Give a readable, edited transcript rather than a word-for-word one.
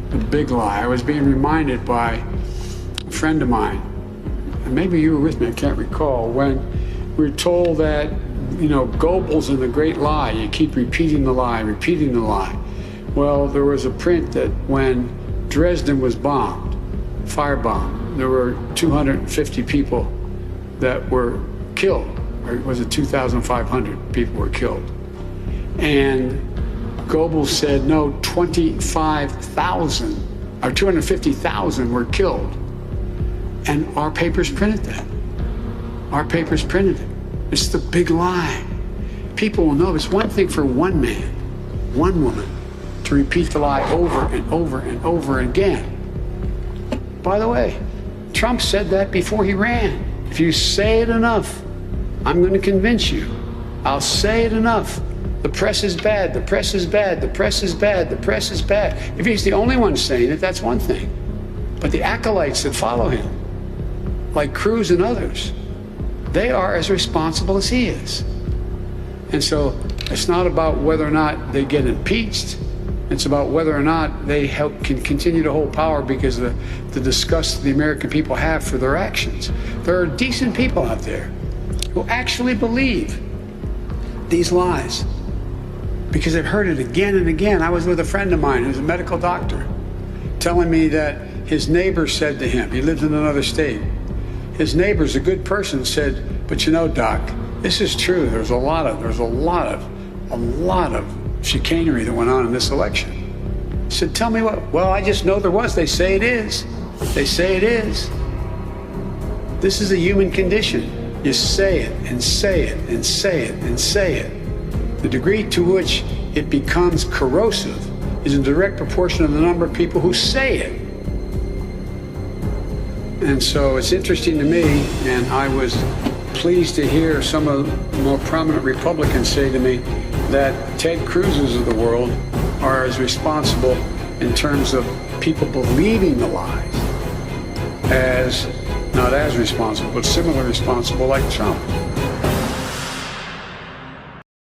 the big lie. I was being reminded by a friend of mine, and maybe you were with me, I can't recall, when we were told that, Goebbels in the great lie, you keep repeating the lie, repeating the lie. Well, there was a print that when Dresden was bombed, firebombed, there were 250 people that were killed, or was it 2,500 people were killed? And Goebbels said, no, 25,000 or 250,000 were killed. And our papers printed that. Our papers printed it. It's the big lie. People will know it's one thing for one man, one woman, to repeat the lie over and over and over again. By the way, Trump said that before he ran. If you say it enough, I'm going to convince you. I'll say it enough. The press is bad, the press is bad, the press is bad, the press is bad. If he's the only one saying it, that's one thing. But the acolytes that follow him, like Cruz and others, they are as responsible as he is. And so it's not about whether or not they get impeached. It's about whether or not they can continue to hold power because of the disgust the American people have for their actions. There are decent people out there who actually believe these lies because they've heard it again and again. I was with a friend of mine who's a medical doctor telling me that his neighbor said to him, he lives in another state, his neighbor's a good person, said, but doc, this is true. There's a lot of chicanery that went on in this election. He said, tell me what? Well, I just know there was. They say it is. They say it is. This is a human condition. You say it and say it and say it and say it. The degree to which it becomes corrosive is in direct proportion to the number of people who say it. And so it's interesting to me, and I was pleased to hear some of the more prominent Republicans say to me that Ted Cruz's of the world are as responsible in terms of people believing the lies as, not as responsible, but similar responsible like Trump.